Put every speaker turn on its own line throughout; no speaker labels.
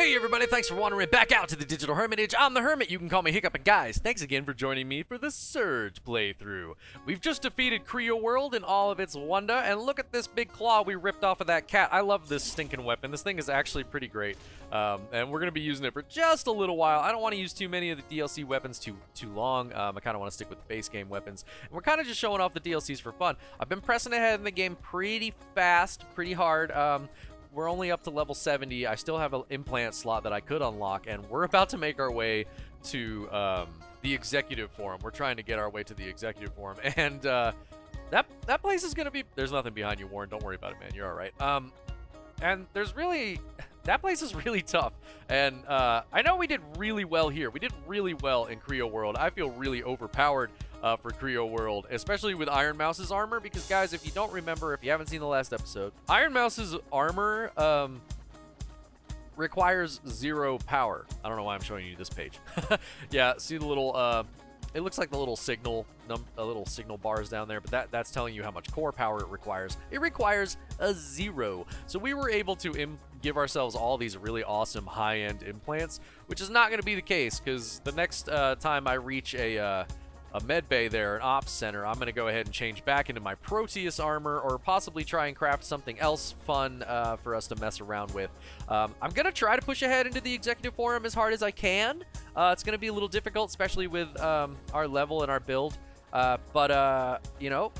Hey everybody, thanks for wandering back out to the Digital Hermitage. I'm the Hermit, you can call me Hiccup, and guys, thanks again for joining me for the Surge playthrough. We've just defeated Creo World in all of its wonder, and look at this big claw we ripped off of that cat. I love this stinking weapon. This thing is actually pretty great, and we're going to be using it for just a little while. I don't want to use too many of the DLC weapons too long. I kind of want to stick with the base game weapons, and we're kind of just showing off the DLCs for fun. I've been pressing ahead in the game pretty fast, pretty hard. We're only up to level 70. I still have an implant slot that I could unlock, and we're about to make our way to the Executive Forum. We're trying to get our way to the Executive Forum, and that place is gonna be. There's nothing behind you, Warren. Don't worry about it, man. You're all right. And there's really. That place is really tough, and I know we did really well here. We did really well in Creo World. I feel really overpowered for Creo World, especially with IronMaus' armor, because guys, if you don't remember, if you haven't seen the last episode, IronMaus' armor requires 0 power. I don't know why I'm showing you this page. Yeah, see the little it looks like the little signal bars down there, but that's telling you how much core power it requires. It requires a 0. So we were able to give ourselves all these really awesome high-end implants, which is not going to be the case, because the next time I reach a med bay there, an ops center, I'm going to go ahead and change back into my Proteus armor, or possibly try and craft something else fun for us to mess around with. I'm going to try to push ahead into the Executive Forum as hard as I can. It's going to be a little difficult, especially with our level and our build. But you know,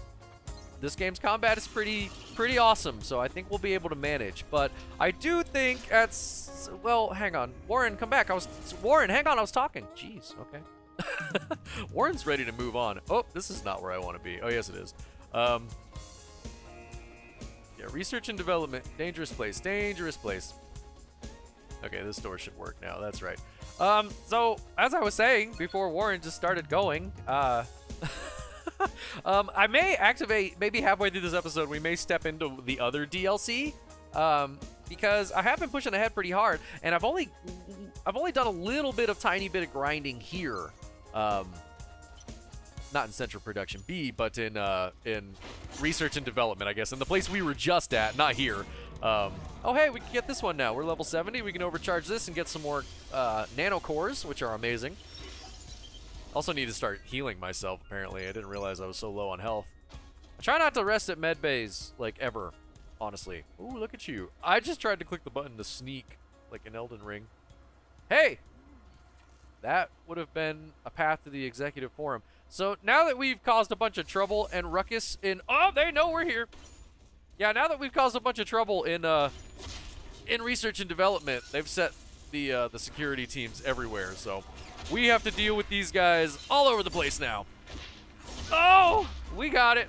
this game's combat is pretty awesome, so I think we'll be able to manage. But I do think that's... Well, hang on. Warren, come back. Warren, hang on. I was talking. Jeez, okay. Warren's ready to move on. Oh, this is not where I want to be. Oh, yes, it is. Yeah, research and development. Dangerous place. Dangerous place. Okay, this door should work now. That's right. So, as I was saying before Warren just started going, I may activate, maybe halfway through this episode, we may step into the other DLC, because I have been pushing ahead pretty hard, and I've only done a little bit of tiny bit of grinding here, not in Central Production B, but in Research and Development, I guess, in the place we were just at, not here. Oh hey, we can get this one now. We're level 70. We can overcharge this and get some more nano cores, which are amazing. Also need to start healing myself, apparently. I didn't realize I was so low on health. I try not to rest at med bays, like, ever, honestly. Ooh, look at you. I just tried to click the button to sneak, like in Elden Ring. Hey! That would have been a path to the Executive Forum. So, now that we've caused a bunch of trouble and ruckus in... Oh, they know we're here! Yeah, now that we've caused a bunch of trouble in Research and Development, they've set the security teams everywhere, so... We have to deal with these guys all over the place now. Oh, we got it.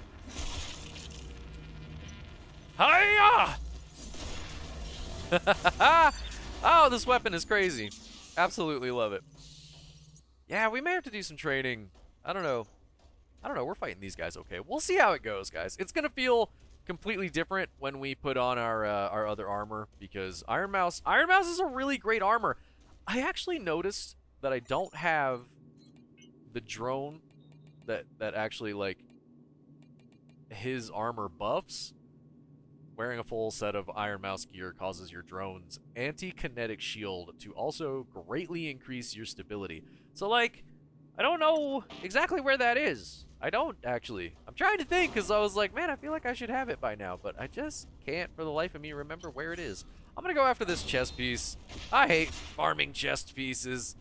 Hiya! Oh, this weapon is crazy. Absolutely love it. Yeah, we may have to do some training. I don't know. We're fighting these guys okay. We'll see how it goes, guys. It's gonna feel completely different when we put on our other armor, because IronMaus is a really great armor. I actually noticed that I don't have the drone that actually, like, his armor buffs. Wearing a full set of IronMaus gear causes your drone's anti-kinetic shield to also greatly increase your stability. So, like, I don't know exactly where that is. I don't, actually. I'm trying to think, because I was like, man, I feel like I should have it by now, but I just can't for the life of me remember where it is. I'm gonna go after this chest piece. I hate farming chest pieces.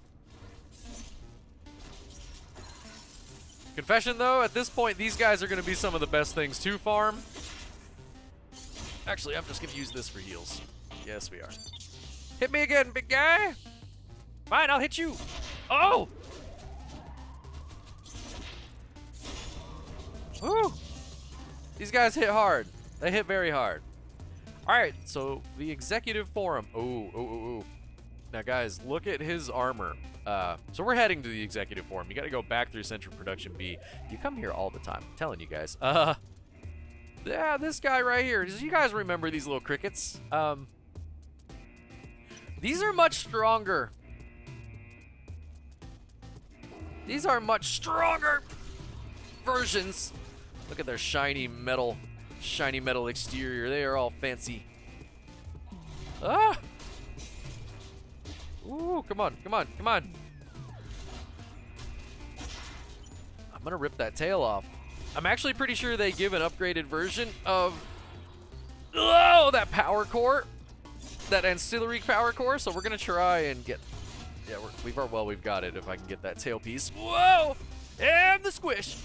Confession, though, at this point, these guys are going to be some of the best things to farm. Actually, I'm just going to use this for heals. Yes, we are. Hit me again, big guy. Fine, I'll hit you. Oh! Woo! These guys hit hard. They hit very hard. All right, so the Executive Forum. Oh. Now, guys, look at his armor. So we're heading to the Executive Forum. You got to go back through Central Production B. You come here all the time. I'm telling you guys. Yeah, this guy right here. Do you guys remember these little crickets? These are much stronger. These are much stronger versions. Look at their shiny metal exterior. They are all fancy. Ah! Ooh, come on, come on, come on. I'm gonna rip that tail off. I'm actually pretty sure they give an upgraded version of that power core, that ancillary power core. So we're gonna try and get. Yeah, we've got it. If I can get that tail piece. Whoa! And the squish.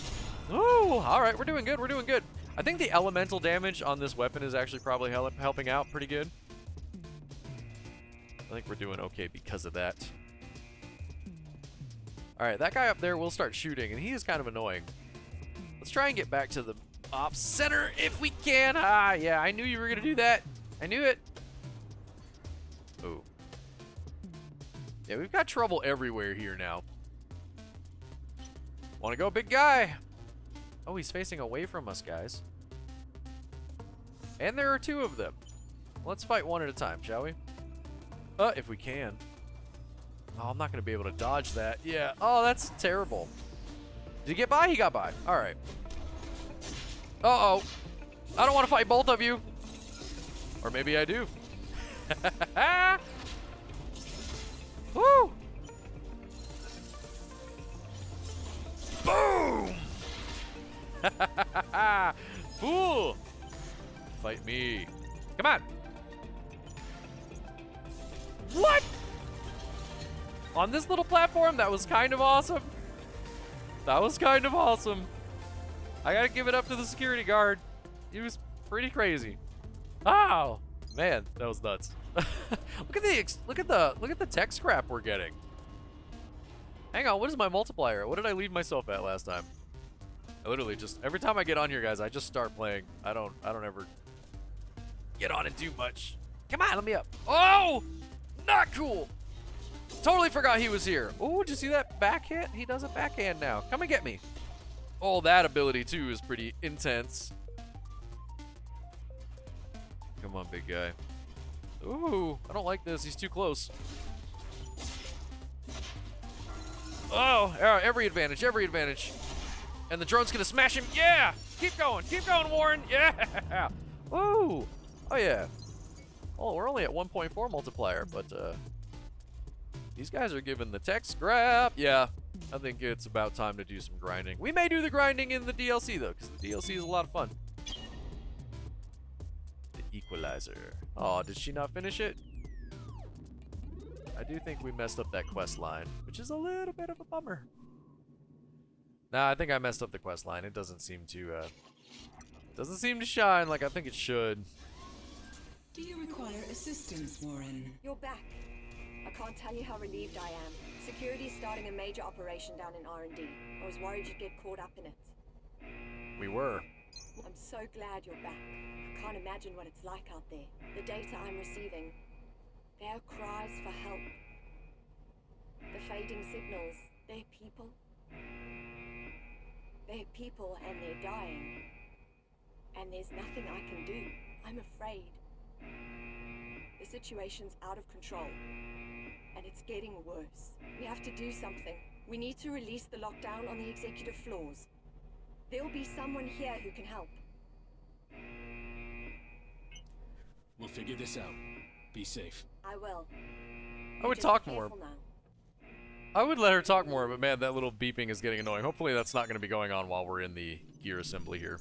Ooh, all right, we're doing good. We're doing good. I think the elemental damage on this weapon is actually probably helping out pretty good. I think we're doing okay because of that. All right, that guy up there will start shooting, and he is kind of annoying. Let's try and get back to the ops center if we can. Ah, yeah, I knew you were going to do that. I knew it. Oh. Yeah, we've got trouble everywhere here now. Want to go, big guy? Oh, he's facing away from us, guys. And there are two of them. Let's fight one at a time, shall we? If we can. Oh, I'm not going to be able to dodge that. Yeah. Oh, that's terrible. Did he get by? He got by. All right. Uh-oh. I don't want to fight both of you. Or maybe I do. Woo! Boom! Fool! Fight me. Come on. What? On this little platform? That was kind of awesome. That was kind of awesome. I gotta give it up to the security guard. He was pretty crazy. Oh, man, that was nuts. look at the tech scrap we're getting. Hang on, what is my multiplier? What did I leave myself at last time? I literally just every time I get on here, guys, I just start playing. I don't ever get on and do much. Come on, let me up. Oh, not cool. Totally forgot he was here. Oh, did you see that back hit? He does a backhand now. Come and get me. Oh, that ability too is pretty intense. Come on, big guy. Ooh, I don't like this. He's too close. Oh, every advantage, every advantage. And the drone's gonna smash him. Yeah! Keep going, Warren. Yeah! Ooh! Oh, yeah. Oh, we're only at 1.4 multiplier, but these guys are giving the tech scrap. Yeah, I think it's about time to do some grinding. We may do the grinding in the DLC, though, because the DLC is a lot of fun. The Equalizer. Oh, did she not finish it? I do think we messed up that quest line, which is a little bit of a bummer. Nah, I think I messed up the quest line. It doesn't seem to shine like I think it should.
Do you require assistance, Warren?
You're back. I can't tell you how relieved I am. Security's starting a major operation down in R&D. I was worried you'd get caught up in it.
We were.
I'm so glad you're back. I can't imagine what it's like out there. The data I'm receiving, their cries for help. The fading signals, they're people. They're people and they're dying. And there's nothing I can do. I'm afraid. The situation's out of control. And it's getting worse. We have to do something. We need to release the lockdown on the executive floors. There'll be someone here who can help.
We'll figure this out. Be safe.
I will.
I would
Just
talk
be
more.
careful now.
I would let her talk more, but man, that little beeping is getting annoying. Hopefully that's not going to be going on while we're in the gear assembly here.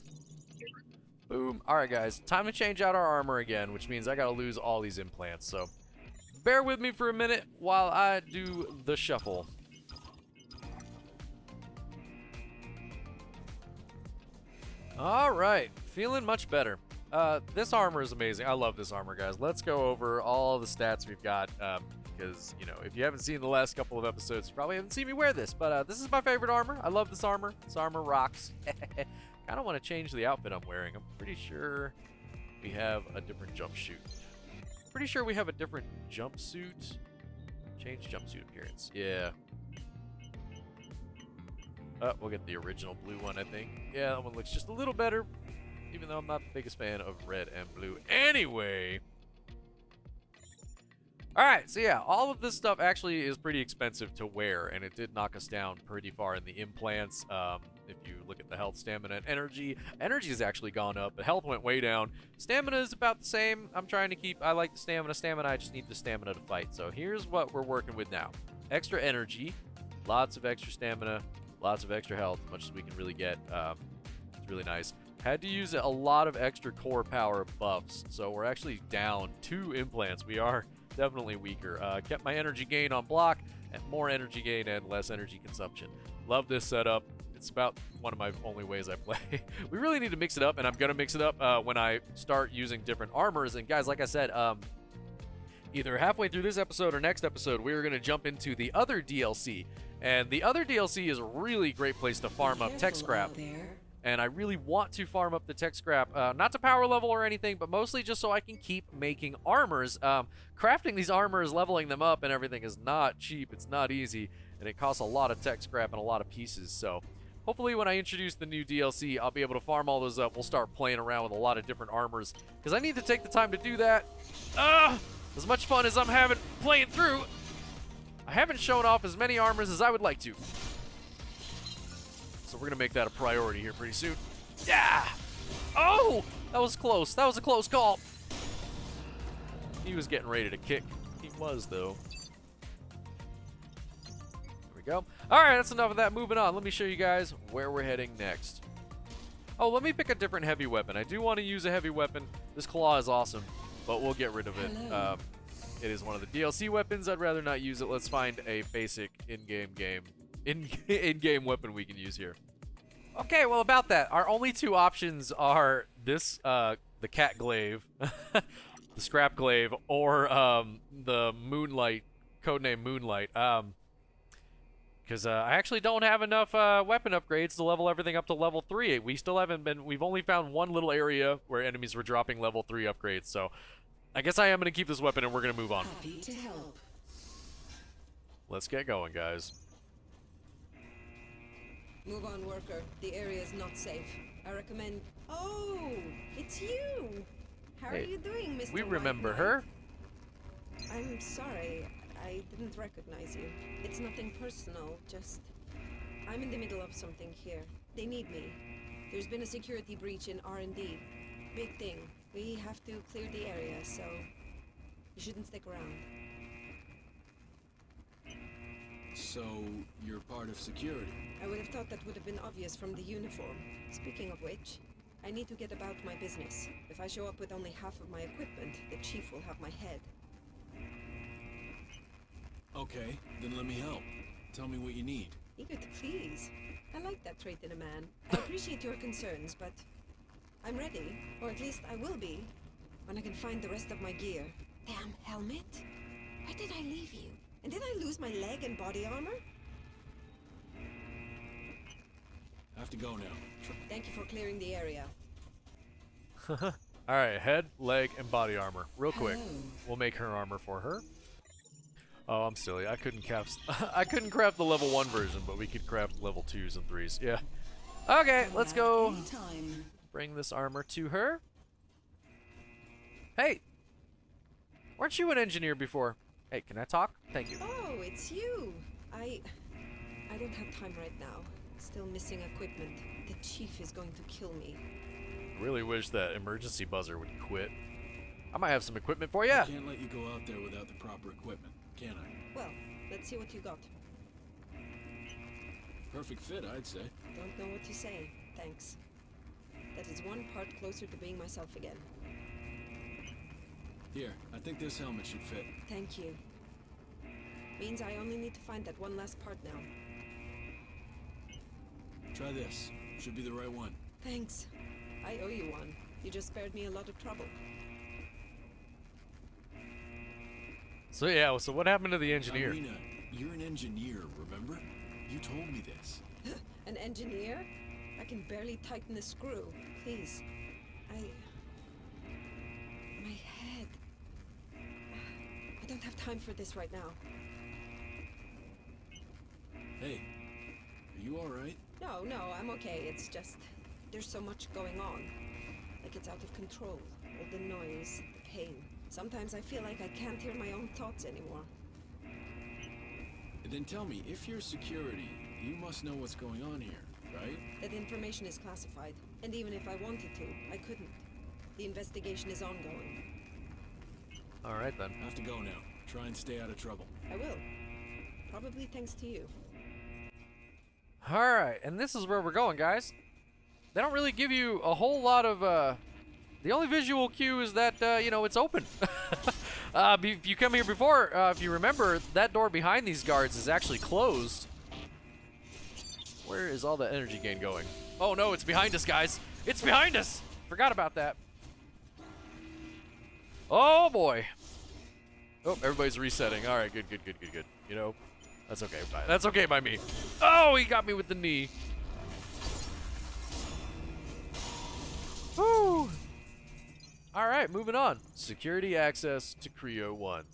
Boom. All right, guys. Time to change out our armor again, which means I got to lose all these implants. So bear with me for a minute while I do the shuffle. All right. Feeling much better. This armor is amazing. I love this armor, guys. Let's go over all the stats we've got. Because, you know, if you haven't seen the last couple of episodes, you probably haven't seen me wear this. But this is my favorite armor. I love this armor. This armor rocks. Kind of want to change the outfit I'm wearing. I'm pretty sure we have a different jumpsuit. Pretty sure we have a different jumpsuit. Change jumpsuit appearance. Yeah. We'll get the original blue one, I think. Yeah, that one looks just a little better. Even though I'm not the biggest fan of red and blue. Anyway. Alright, so yeah, all of this stuff actually is pretty expensive to wear, and it did knock us down pretty far in the implants. if you look at the health, stamina, and energy. Energy has actually gone up, but health went way down. Stamina is about the same. I'm trying to keep, I like the stamina. I just need the stamina to fight. So here's what we're working with now. Extra energy, lots of extra stamina, lots of extra health, as much as we can really get. It's really nice. Had to use a lot of extra core power buffs, so we're actually down 2 implants. We are definitely weaker. Kept my energy gain on block, and more energy gain and less energy consumption. Love this setup. It's about one of my only ways I play. We really need to mix it up, and I'm going to mix it up when I start using different armors. And guys, like I said, either halfway through this episode or next episode, we're going to jump into the other DLC. And the other DLC is a really great place to farm up tech scrap. And I really want to farm up the tech scrap, not to power level or anything, but mostly just so I can keep making armors. Crafting these armors, leveling them up and everything is not cheap. It's not easy, and it costs a lot of tech scrap and a lot of pieces. So hopefully when I introduce the new DLC, I'll be able to farm all those up. We'll start playing around with a lot of different armors, because I need to take the time to do that. As much fun as I'm having playing through, I haven't shown off as many armors as I would like to. So we're going to make that a priority here pretty soon. Yeah! Oh! That was close. That was a close call. He was getting ready to kick. He was, though. There we go. All right, that's enough of that. Moving on. Let me show you guys where we're heading next. Oh, let me pick a different heavy weapon. I do want to use a heavy weapon. This claw is awesome, but we'll get rid of it. It is one of the DLC weapons. I'd rather not use it. Let's find a basic in-game weapon we can use here. Okay, well, about that, our only 2 options are this, the cat glaive, the scrap glaive, or the moonlight, codename moonlight. Because I actually don't have enough weapon upgrades to level everything up to level 3. We still haven't been, we've only found one little area where enemies were dropping level 3 upgrades. So I guess I am going to keep this weapon and we're going to move on.
Happy to help.
Let's get going, guys.
Move on, worker. The area is not safe. I recommend... Oh, it's you! How are you doing, Mr.
We
White
remember
Knight?
her.
I'm sorry. I didn't recognize you. It's nothing personal, just... I'm in the middle of something here. They need me. There's been a security breach in R&D. Big thing. We have to clear the area, so... You shouldn't stick around.
So, you're part of security?
I would have thought that would have been obvious from the uniform. Speaking of which, I need to get about my business. If I show up with only half of my equipment, the chief will have my head.
Okay, then let me help. Tell me what you need.
Eager to please. I like that trait in a man. I appreciate your concerns, but I'm ready, or at least I will be, when I can find the rest of my gear. Damn helmet! Where did I leave you? And did I lose my leg and body armor?
I have to go now.
Thank you for clearing the area.
Alright, head, leg, and body armor. Real quick.
Hello.
We'll make her armor for her. Oh, I'm silly. I couldn't craft I couldn't craft the level 1 version, but we could craft level 2s and 3s. Yeah. Okay, let's go
Anytime.
bring this armor to her. Hey! Weren't you an engineer before? Hey, can I talk? Thank you.
Oh, it's you! I don't have time right now. Still missing equipment. The chief is going to kill me.
Really wish that emergency buzzer would quit. I might have some equipment for you.
I can't let you go out there without the proper equipment, can I?
Well, let's see what you got.
Perfect fit, I'd say.
Don't know what to say. Thanks. That is one part closer to being myself again.
Here, I think this helmet should fit.
Thank you. Means I only need to find that one last part now.
Try this. Should be the right one.
Thanks. I owe you one. You just spared me a lot of trouble.
So yeah, so what happened to the engineer?
Irina, you're an engineer, remember? You told me this.
An engineer? I can barely tighten a screw. Please. My head. I don't have time for this right now.
Hey, are you alright?
No, I'm okay. It's just... There's so much going on. Like it's out of control. All the noise, the pain. Sometimes I feel like I can't hear my own thoughts anymore.
Then tell me, if you're security, you must know what's going on here. right?
That information is classified, and even if I wanted to, I couldn't. The investigation is ongoing.
All right then.
Have to go now. Try and stay out of trouble.
I will. Probably thanks to you.
All right, and this is where we're going, guys. They don't really give you a whole lot of, the only visual cue is that, you know, it's open. If you come here before, if you remember, that door behind these guards is actually closed. Where is all the energy gain going? Oh no, it's behind us, guys. It's behind us. Forgot about that. Oh boy. Oh, everybody's resetting. All right, good. You know, that's okay. That's okay by me. Oh, he got me with the knee. Woo! All right, moving on. Security access to Creo 1.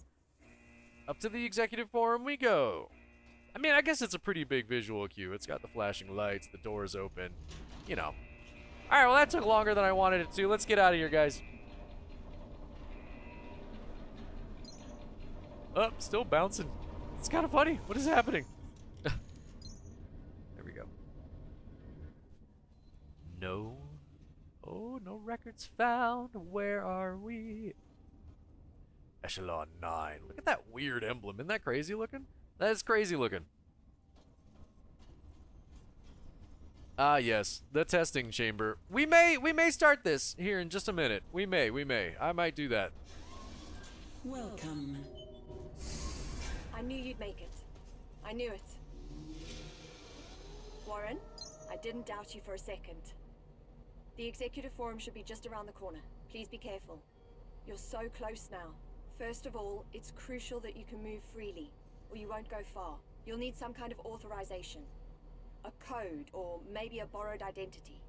Up to the executive forum we go. I mean, I guess it's a pretty big visual cue. It's got the flashing lights, the doors open, you know. All right, well, that took longer than I wanted it to. Let's get out of here, guys. Oh, still bouncing. It's kind of funny. What is happening? There we go. No. Oh, no records found. Where are we? Echelon 9. Look at that weird emblem. Isn't that crazy looking? That is crazy looking. Ah, yes. The testing chamber. We may start this here in just a minute. We may. I might do that.
Welcome.
I knew you'd make it. I knew it. Warren, I didn't doubt you for a second. The executive forum should be just around the corner. Please be careful. You're so close now. First of all, it's crucial that you can move freely, or you won't go far. You'll need some kind of authorization. A code, or maybe a borrowed identity.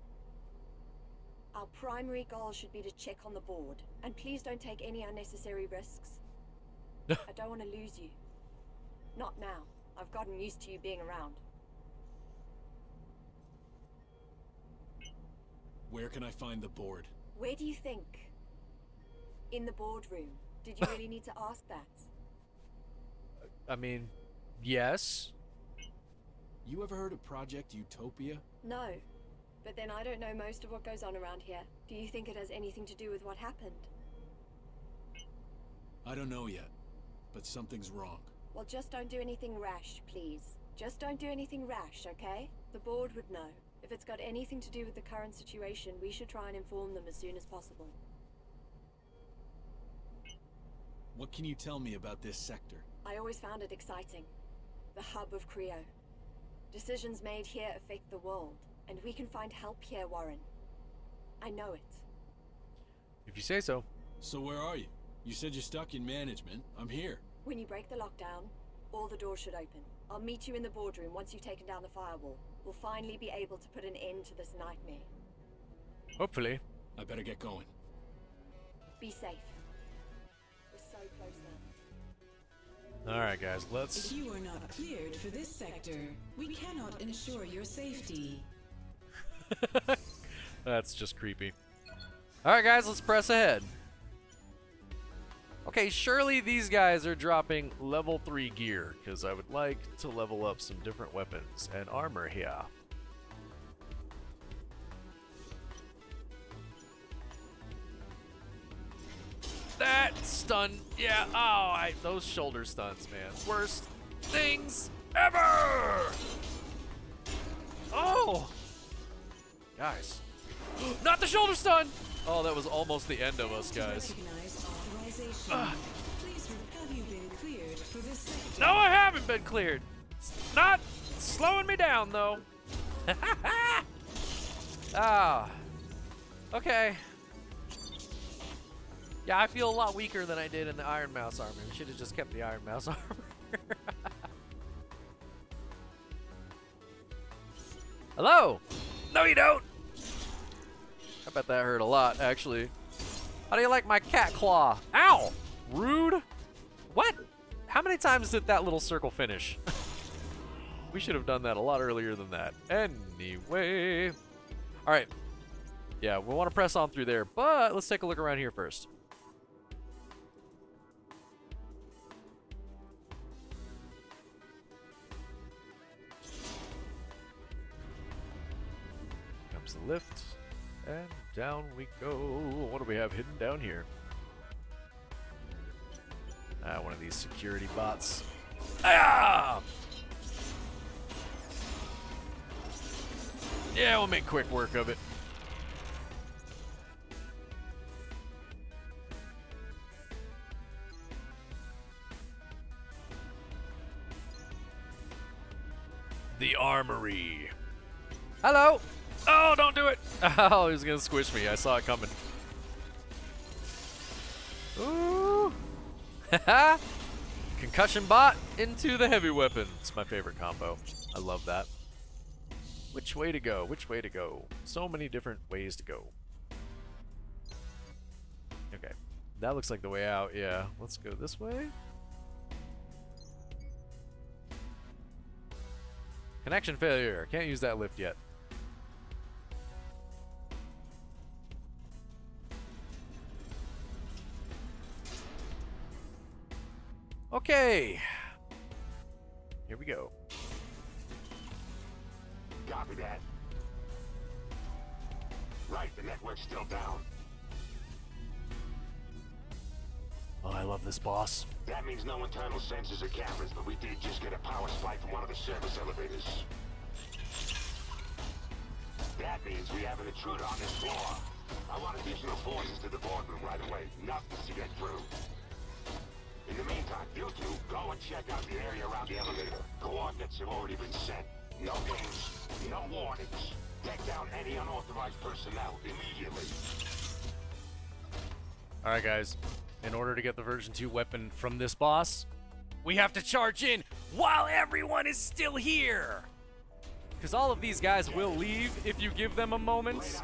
Our primary goal should be to check on the board, and please don't take any unnecessary risks. I don't want to lose you. Not now. I've gotten used to you being around.
Where can I find the board?
Where do you think? In the boardroom. Did you really need to ask that?
I mean, yes.
You ever heard of Project Utopia?
No. But then I don't know most of what goes on around here. Do you think it has anything to do with what happened?
I don't know yet, but something's wrong.
Well, just don't do anything rash, please. Just don't do anything rash, okay? The board would know. If it's got anything to do with the current situation, we should try and inform them as soon as possible.
What can you tell me about this sector?
I always found it exciting. The hub of Creo. Decisions made here affect the world, and we can find help here, Warren. I know it.
If you say so.
So where are you? You said you're stuck in management. I'm here.
When you break the lockdown, all the doors should open. I'll meet you in the boardroom once you've taken down the firewall. We'll finally be able to put an end to this nightmare.
Hopefully.
I better get going.
Be safe. We're so close now.
All right, guys, let's...
If you are not cleared for this sector, we cannot ensure your safety.
That's just creepy. All right, guys, let's press ahead. Okay, surely these guys are dropping level 3 gear, because I would like to level up some different weapons and armor here. That stun, yeah, oh, those shoulder stunts, man. Worst things ever! Oh! Guys. Not the shoulder stun! Oh, that was almost the end of us, guys.
Recognize authorization. Please, have you been cleared for this sector?
No, I haven't been cleared. It's not slowing me down, though. Ah. Okay. Yeah, I feel a lot weaker than I did in the IronMaus armor. We should have just kept the IronMaus armor. Hello? No, you don't. I bet that hurt a lot, actually. How do you like my cat claw? Ow! Rude. What? How many times did that little circle finish? We should have done that a lot earlier than that. Anyway. All right. Yeah, we want to press on through there, but let's take a look around here first. a lift. And down we go. What do we have hidden down here? One of these security bots. Ah! Yeah, we'll make quick work of it. The Armory. Hello! Oh, don't do it! Oh, he was gonna squish me. I saw it coming. Ooh! Haha! Concussion bot into the heavy weapon. It's my favorite combo. I love that. Which way to go? Which way to go? So many different ways to go. Okay. That looks like the way out. Yeah. Let's go this way. Connection failure. Can't use that lift yet. Okay. Here we go.
Copy that. Right, the network's still down.
Oh, I love this boss.
That means no internal sensors or cameras, but we did just get a power spike from one of the service elevators. That means we have an intruder on this floor. I want additional forces to the boardroom right away. Nothing to get through. In the meantime, you two go and check out the area around the elevator. Coordinates have already been sent. No games, no warnings. Take down any unauthorized personnel immediately.
Alright, guys. In order to get the version 2 weapon from this boss, we have to charge in while everyone is still here. Because all of these guys will leave if you give them a moment.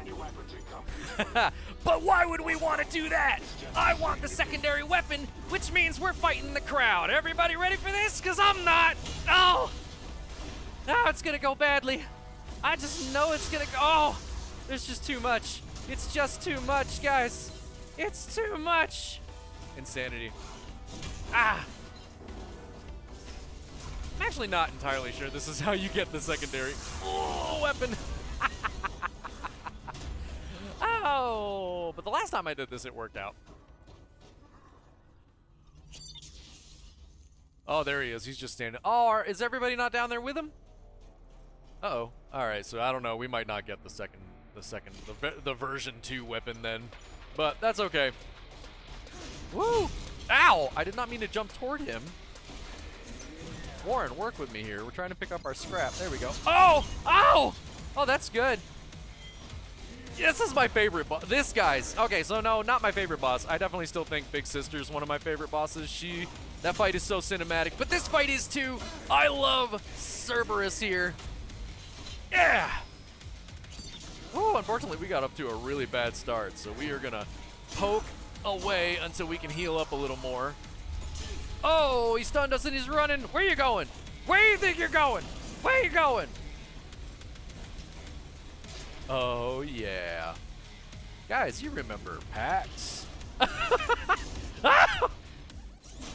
But why would we want to do that? I want the secondary weapon, which means we're fighting the crowd. Everybody ready for this? Because I'm not. Oh! Now it's going to go badly. I just know it's going to go. Oh! There's just too much. It's just too much, guys. It's too much. Insanity. Ah! I'm actually not entirely sure this is how you get the secondary weapon. Oh, but the last time I did this, it worked out. Oh, there he is. He's just standing. Oh, is everybody not down there with him? Uh-oh. All right, so I don't know. We might not get the version 2 weapon then, but that's okay. Woo! Ow! I did not mean to jump toward him. Warren, work with me here. We're trying to pick up our scrap. There we go. Oh! Ow! Oh, that's good. This is my favorite boss. This guy's. Okay, so no, not my favorite boss. I definitely still think Big Sister's one of my favorite bosses. That fight is so cinematic, but this fight is too. I love Cerberus here. Yeah! Oh, unfortunately, we got up to a really bad start, so we are gonna poke away until we can heal up a little more. Oh, he stunned us and he's running. Where you going? Where do you think you're going? Where you going? Oh, yeah. Guys, you remember Pax.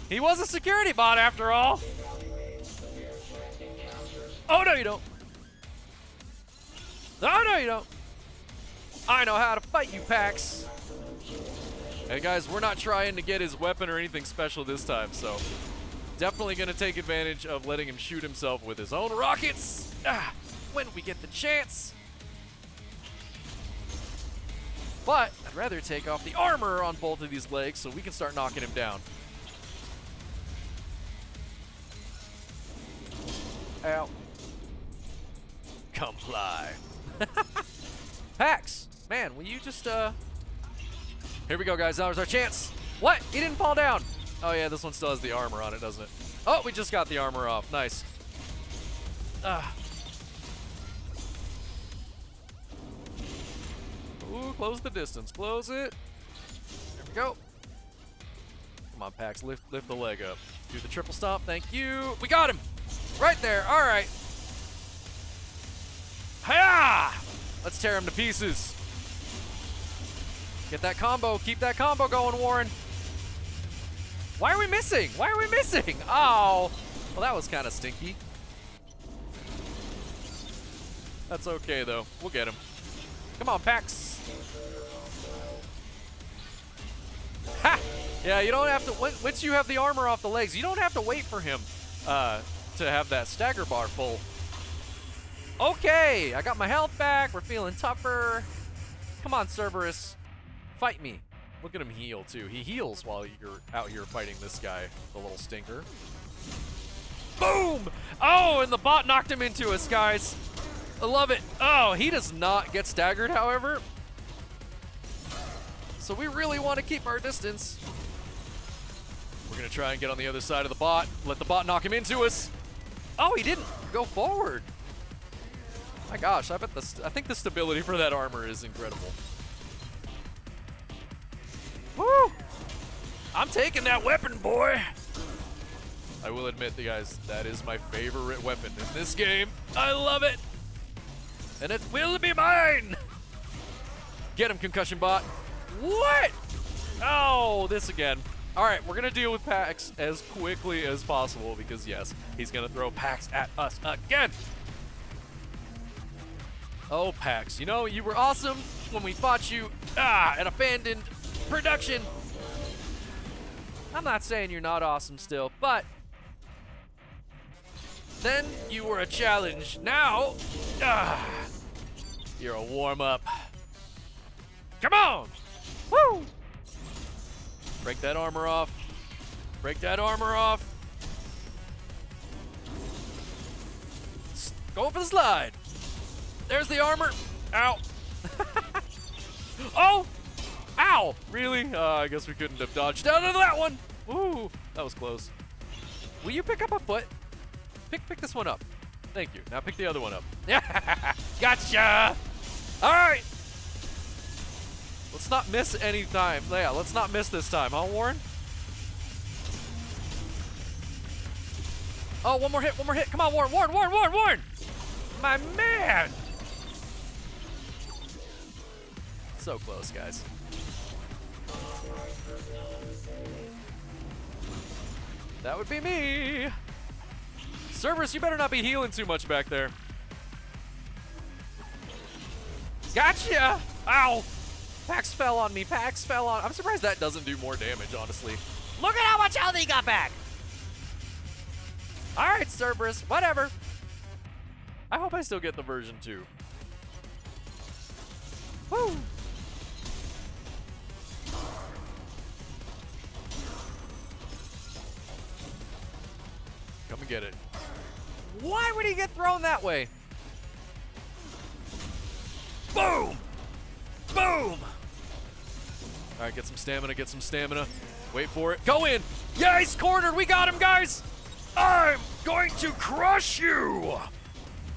He was a security bot after all. Oh, no, you don't. Oh, no, you don't. I know how to fight you, Pax. Hey guys, we're not trying to get his weapon or anything special this time, so definitely gonna take advantage of letting him shoot himself with his own rockets when we get the chance. But I'd rather take off the armor on both of these legs so we can start knocking him down. Ow. Comply. Pax, man, will you just Here we go, guys. Now's our chance. What? He didn't fall down. Oh, yeah, this one still has the armor on it, doesn't it? Oh, we just got the armor off. Nice. Ooh, close the distance. Close it. There we go. Come on, Pax. Lift the leg up. Do the triple stomp. Thank you. We got him. Right there. All right. Hiya! Let's tear him to pieces. Get that combo. Keep that combo going, Warren. Why are we missing? Why are we missing? Oh. Well, that was kind of stinky. That's okay, though. We'll get him. Come on, Pax. Ha! Yeah, you don't have to, once you have the armor off the legs, you don't have to wait for him to have that stagger bar full. Okay, I got my health back. We're feeling tougher. Come on, Cerberus. Fight me. Look at him heal, too. He heals while you're out here fighting this guy, the little stinker. Boom! Oh, and the bot knocked him into us, guys. I love it. Oh, he does not get staggered, however. So we really want to keep our distance. We're going to try and get on the other side of the bot. Let the bot knock him into us. Oh, he didn't go forward. My gosh, I think the stability for that armor is incredible. Woo! I'm taking that weapon, boy. I will admit, guys, that is my favorite weapon in this game. I love it. And it will be mine. Get him, concussion bot. What? Oh, this again. All right, we're going to deal with Pax as quickly as possible because, yes, he's going to throw Pax at us again. Oh, Pax, you know, you were awesome when we fought you at Abandoned Production. I'm not saying you're not awesome still, but then you were a challenge. Now, you're a warm-up. Come on! Woo! Break that armor off. Break that armor off. Go for the slide. There's the armor. Ow. Oh! Ow! Really? I guess we couldn't have dodged out of that one. Ooh, that was close. Will you pick up a foot? Pick this one up. Thank you. Now pick the other one up. Gotcha! All right. Let's not miss any time. Yeah, let's not miss this time, huh, Warren? Oh, one more hit, one more hit. Come on, Warren, Warren, Warren, Warren, Warren! My man! So close, guys. That would be me. Cerberus, you better not be healing too much back there. Gotcha! Ow! Pax fell on me. Pax fell on. I'm surprised that doesn't do more damage, honestly. Look at how much health he got back! Alright, Cerberus. Whatever. I hope I still get the version 2. Woo! Come and get it. Why would he get thrown that way? Boom! Boom! All right, get some stamina, get some stamina. Wait for it. Go in! Yeah, he's cornered! We got him, guys! I'm going to crush you!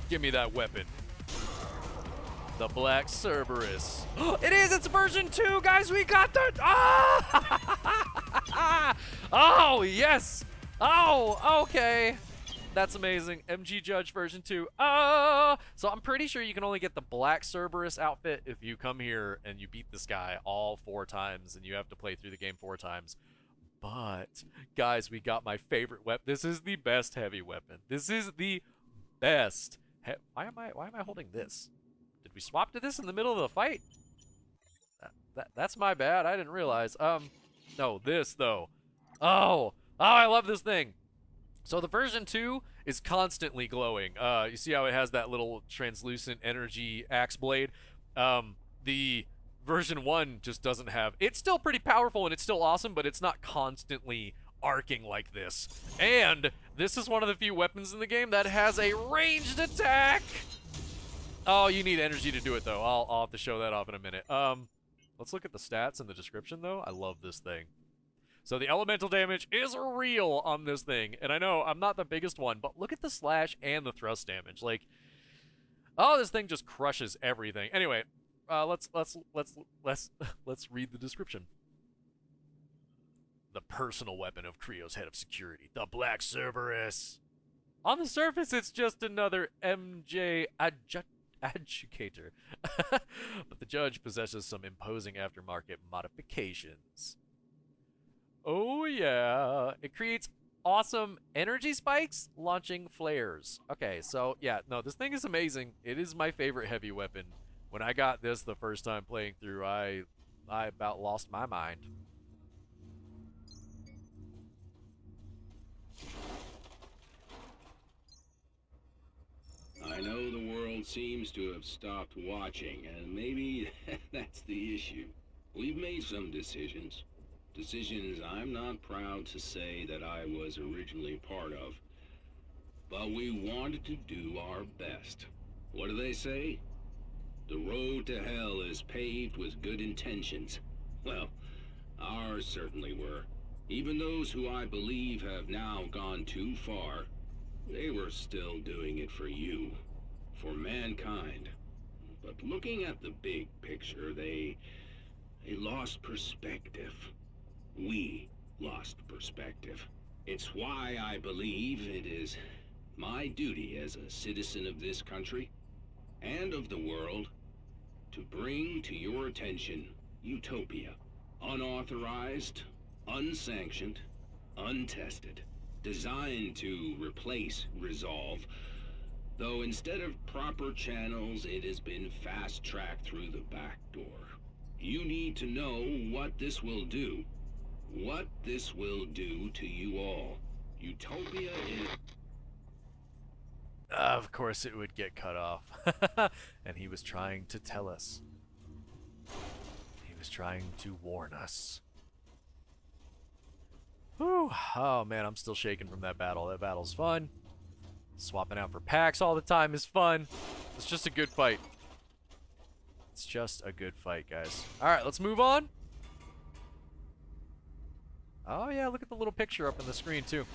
Give me that weapon. The Black Cerberus. It is! It's version 2, guys! We got the... Ah! Oh, yes! Oh, okay. That's amazing. MG Judge version 2. Oh! So I'm pretty sure you can only get the Black Cerberus outfit if you come here and you beat this guy all 4 times and you have to play through the game 4 times. But, guys, we got my favorite weapon. This is the best heavy weapon. This is the best. Why am I holding this? Did we swap to this in the middle of the fight? That's my bad. I didn't realize. No, this, though. Oh, I love this thing. So the version 2 is constantly glowing. You see how it has that little translucent energy axe blade? The version 1 just doesn't have... It's still pretty powerful and it's still awesome, but it's not constantly arcing like this. And this is one of the few weapons in the game that has a ranged attack. Oh, you need energy to do it, though. I'll have to show that off in a minute. Let's look at the stats in the description, though. I love this thing. So the elemental damage is real on this thing. And I know I'm not the biggest one, but look at the slash and the thrust damage. Like, oh, this thing just crushes everything. Anyway, let's read the description. The personal weapon of Creo's head of security, the Black Cerberus. On the surface, it's just another MJ adjudicator. But the judge possesses some imposing aftermarket modifications. Oh yeah, it creates awesome energy spikes launching flares. Okay, so yeah, no, this thing is amazing. It is my favorite heavy weapon When I got this the first time playing through, I about lost my mind.
I know the world seems to have stopped watching, and maybe that's the issue. We've made some decisions. Decisions I'm not proud to say that I was originally part of. But we wanted to do our best. What do they say? The road to hell is paved with good intentions. Well, ours certainly were. Even those who I believe have now gone too far, they were still doing it for you, for mankind. But looking at the big picture, they lost perspective. We lost perspective. It's why I believe it is my duty as a citizen of this country and of the world to bring to your attention utopia. Unauthorized, unsanctioned, untested. Designed to replace Resolve, though instead of proper channels, it has been fast-tracked through the back door. You need to know what this will do. What this will do to you all. Utopia is...
Of course it would get cut off. And he was trying to tell us. He was trying to warn us. Whew. Oh man, I'm still shaking from that battle. That battle's fun. Swapping out for packs all the time is fun. It's just a good fight. It's just a good fight, guys. Alright, let's move on. Oh yeah, look at the little picture up on the screen too.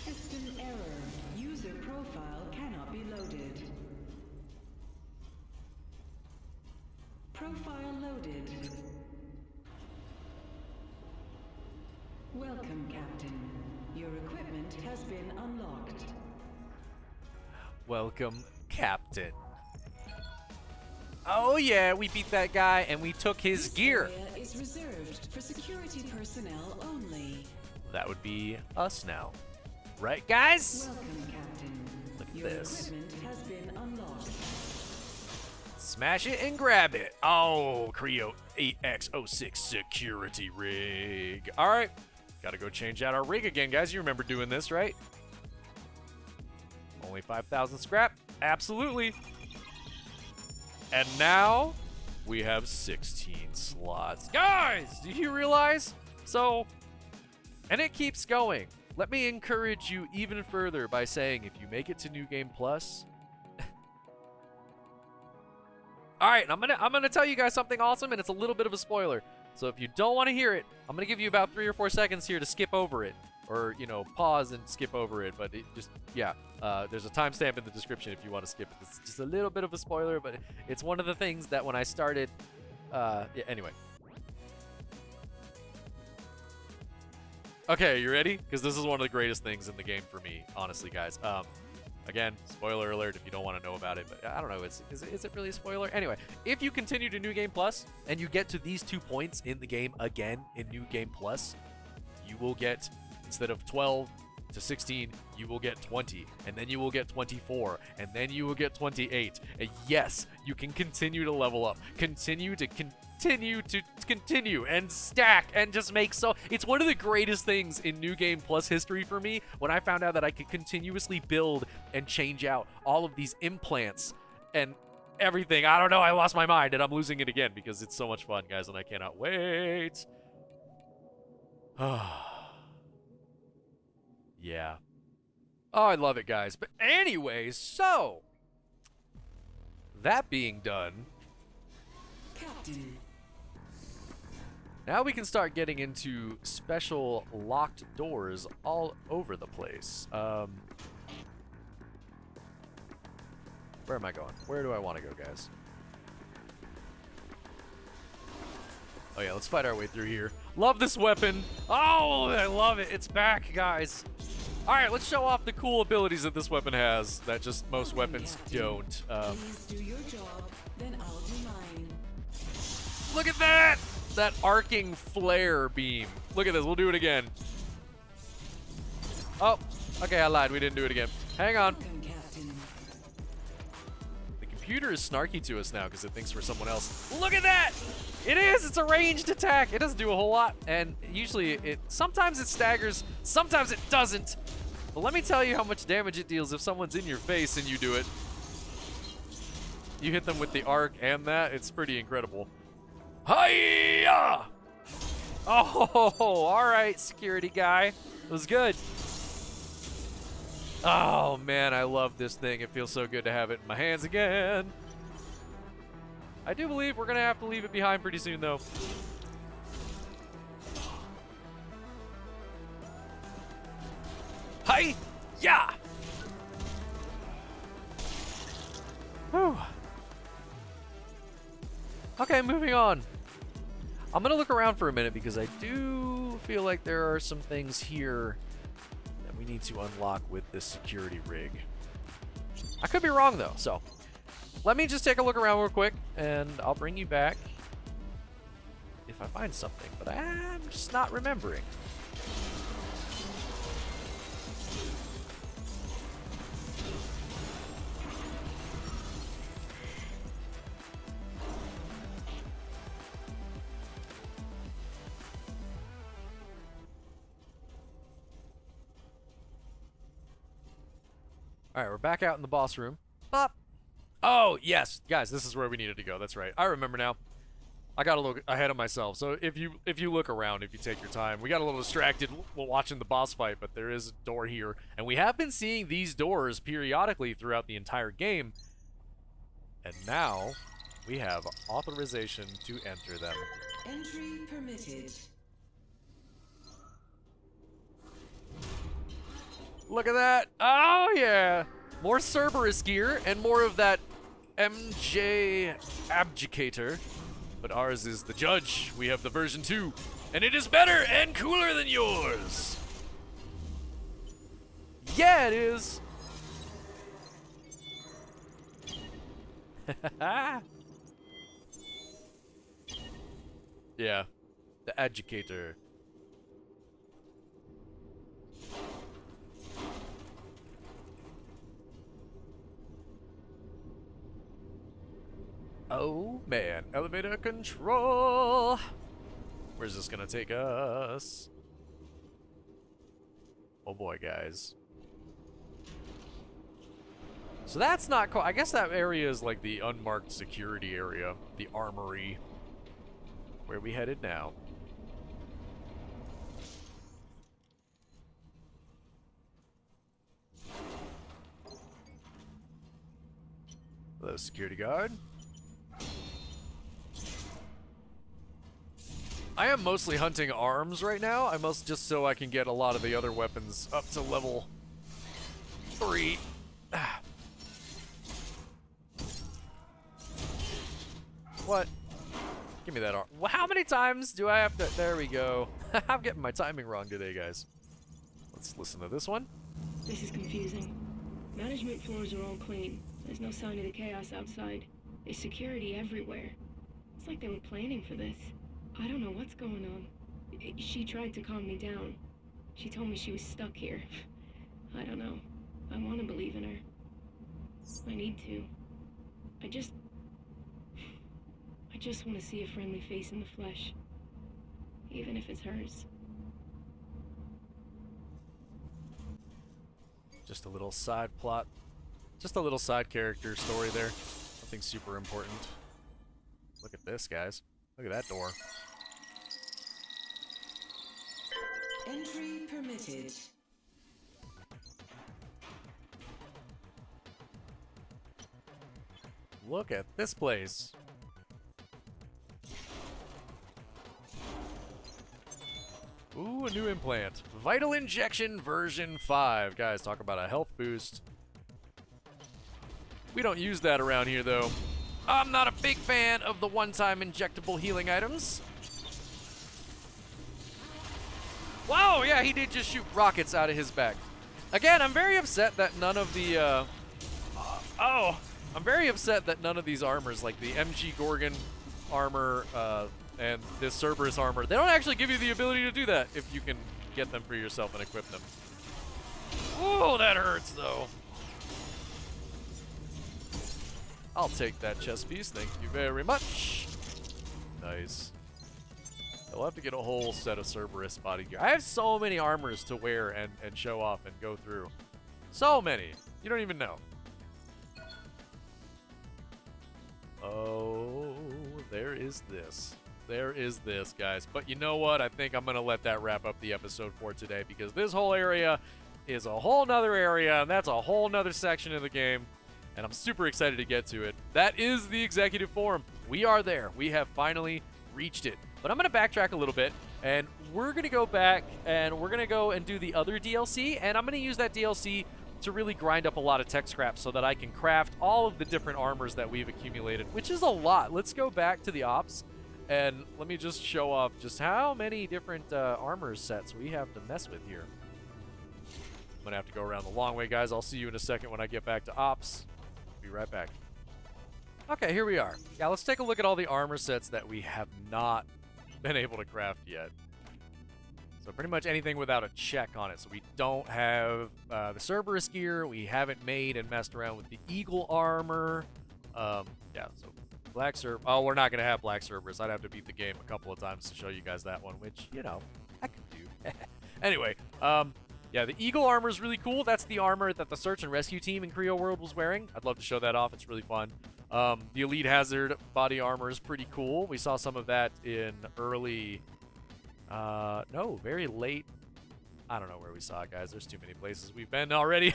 System error. User profile cannot be loaded. Profile loaded. Welcome, Captain. Your equipment has been unlocked.
Welcome, Captain. Oh yeah, we beat that guy and we took his
This
gear.
area is reserved for security personnel only.
That would be us now. Right, guys?
Welcome, Captain.
Look at
Your
this.
equipment has been unlocked.
Smash it and grab it. Oh, Creo 8X06 security rig. All right. Gotta go change out our rig again, guys. You remember doing this, right? Only 5,000 scrap. Absolutely. And now we have 16 slots. Guys, do you realize? So, and it keeps going. Let me encourage you even further by saying if you make it to New Game Plus. All right, I'm gonna tell you guys something awesome, and it's a little bit of a spoiler. So if you don't want to hear it, I'm gonna give you about 3 or 4 seconds here to skip over it, or pause and skip over it. But it just there's a timestamp in the description if you want to skip it. It's just a little bit of a spoiler, but it's one of the things that when I started. Yeah, anyway. Okay, you ready? Because this is one of the greatest things in the game for me, honestly, guys. Again, spoiler alert if you don't want to know about it, but I don't know. Is it really a spoiler? Anyway, if you continue to New Game Plus and you get to these 2 points in the game again in New Game Plus, you will get, instead of 12 to 16, you will get 20, and then you will get 24, and then you will get 28. And yes, you can continue to level up, continue and stack and just make so. It's one of the greatest things in New Game Plus history for me when I found out that I could continuously build and change out all of these implants and everything. I don't know, I lost my mind and I'm losing it again because it's so much fun, guys, and I cannot wait. Yeah. Oh, I love it, guys. But anyways, so that being done,
Captain.
now we can start getting into special locked doors all over the place. Where am I going? Where do I want to go, guys? Oh yeah, let's fight our way through here. Love this weapon. Oh, I love it. It's back, guys. All right, let's show off the cool abilities that this weapon has that just most weapons don't.
Please do your job, then I'll do mine.
Look at that! That arcing flare beam. Look at this. We'll do it again. Oh, okay, I lied. We didn't do it again. Hang on.
Welcome, Captain.
computer is snarky to us now because it thinks we're someone else. Look at that! It is! It's a ranged attack. It doesn't do a whole lot. And usually sometimes it staggers, sometimes it doesn't. But let me tell you how much damage it deals if someone's in your face and you do it. You hit them with the arc and that, it's pretty incredible. Hiya! Oh, all right, security guy. It was good. Oh, man, I love this thing. It feels so good to have it in my hands again. I do believe we're going to have to leave it behind pretty soon, though. Hi! Yeah! Whew. Okay, moving on. I'm gonna look around for a minute because I do feel like there are some things here that we need to unlock with this security rig. I could be wrong though, so let me just take a look around real quick and I'll bring you back if I find something, but I'm just not remembering. All right, we're back out in the boss room. Up. Oh, yes. Guys, this is where we needed to go. That's right. I remember now. I got a little ahead of myself. So if you look around, if you take your time, we got a little distracted while watching the boss fight, but there is a door here. And we have been seeing these doors periodically throughout the entire game. And now we have authorization to enter them.
Entry permitted.
Look at that. Oh, yeah. More Cerberus gear and more of that MJ Abdicator. But ours is the Judge. We have the version 2. And it is better and cooler than yours. Yeah, it is. Yeah. The Educator. Oh man, elevator control. Where's this gonna take us? Oh boy, guys. So that's not cool. I guess that area is like the unmarked security area, the armory. Where we headed now? Hello, security guard. I am mostly hunting arms right now. I must just so I can get a lot of the other weapons up to level 3. What? Give me that arm. Well, how many times do I have to? There we go. I'm getting my timing wrong today, guys. Let's listen to this one.
This is confusing. Management floors are all clean. There's no sign of the chaos outside. There's security everywhere. It's like they were planning for this. I don't know what's going on. She tried to calm me down. She told me she was stuck here. I don't know. I want to believe in her. I need to. I just want to see a friendly face in the flesh. Even if it's hers.
Just a little side plot. Just a little side character story there. Nothing super important. Look at this, guys. Look at that door.
Entry permitted.
Look at this place. Ooh, a new implant. Vital Injection version 5. Guys, talk about a health boost. We don't use that around here, though. I'm not a big fan of the one-time injectable healing items. Wow, yeah, he did just shoot rockets out of his back. Again, I'm very upset that none of the, I'm very upset that none of these armors, like the MG Gorgon armor and this Cerberus armor, they don't actually give you the ability to do that if you can get them for yourself and equip them. Oh, that hurts, though. I'll take that chest piece. Thank you very much. Nice. I'll have to get a whole set of Cerberus body gear. I have so many armors to wear and show off and go through. So many. You don't even know. Oh, there is this. There is this, guys. But you know what? I think I'm going to let that wrap up the episode for today, because this whole area is a whole nother area, and that's a whole nother section of the game, and I'm super excited to get to it. That is the Executive Forum. We are there. We have finally reached it. But I'm going to backtrack a little bit, and we're going to go back, and we're going to go and do the other DLC, and I'm going to use that DLC to really grind up a lot of tech scrap so that I can craft all of the different armors that we've accumulated, which is a lot. Let's go back to the ops, and let me just show off just how many different armor sets we have to mess with here. I'm going to have to go around the long way, guys. I'll see you in a second when I get back to ops. Be right back. Okay, here we are. Yeah, let's take a look at all the armor sets that we have not been able to craft yet. So pretty much anything without a check on it. So we don't have the Cerberus gear. We haven't made and messed around with the Eagle armor. Yeah, so Black Cerberus. Oh, we're not going to have Black Cerberus. I'd have to beat the game a couple of times to show you guys that one, which, you know, I could do. Anyway, yeah, the Eagle armor is really cool. That's the armor that the search and rescue team in Creo World was wearing. I'd love to show that off. It's really fun. The Elite Hazard body armor is pretty cool. We saw some of that in early... no, very late. I don't know where we saw it, guys. There's too many places we've been already.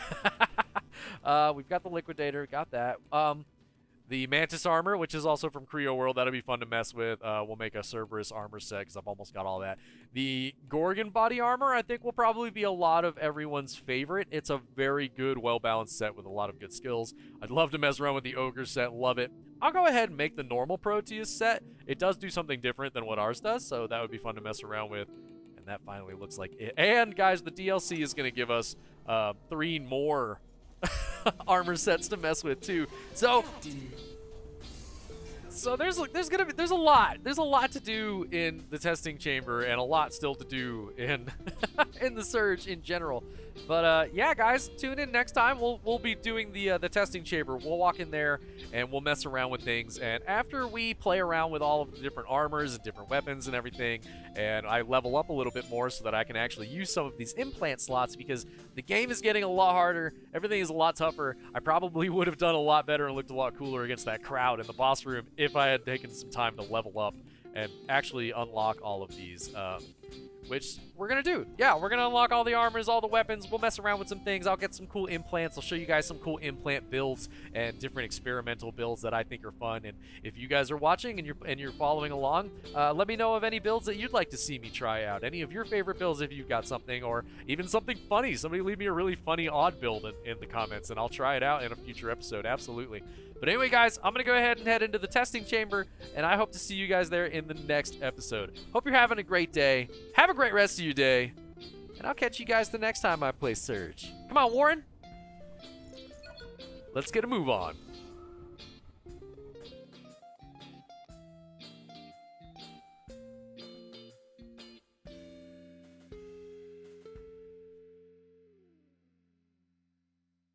We've got the Liquidator. Got that. The Mantis armor, which is also from Creo World. That'll be fun to mess with. We'll make a Cerberus armor set because I've almost got all that. The Gorgon body armor, I think, will probably be a lot of everyone's favorite. It's a very good, well-balanced set with a lot of good skills. I'd love to mess around with the Ogre set. Love it. I'll go ahead and make the normal Proteus set. It does do something different than what ours does, so that would be fun to mess around with. And that finally looks like it. And, guys, the DLC is going to give us 3 more armor sets to mess with, too. So there's a lot to do in the testing chamber, and a lot still to do in in the Surge in general. But yeah, guys, tune in next time. We'll be doing the testing chamber. We'll walk in there and we'll mess around with things. And after we play around with all of the different armors and different weapons and everything, and I level up a little bit more so that I can actually use some of these implant slots, because the game is getting a lot harder. Everything is a lot tougher. I probably would have done a lot better and looked a lot cooler against that crowd in the boss room if I had taken some time to level up and actually unlock all of these. Which we're going to do. Yeah, we're going to unlock all the armors, all the weapons. We'll mess around with some things. I'll get some cool implants. I'll show you guys some cool implant builds and different experimental builds that I think are fun. And if you guys are watching and you're following along, let me know of any builds that you'd like to see me try out. Any of your favorite builds if you've got something, or even something funny. Somebody leave me a really funny odd build in the comments, and I'll try it out in a future episode. Absolutely. But anyway, guys, I'm going to go ahead and head into the testing chamber, and I hope to see you guys there in the next episode. Hope you're having a great day. Have a great rest of your day, and I'll catch you guys the next time I play Surge. Come on, Warren. Let's get a move on.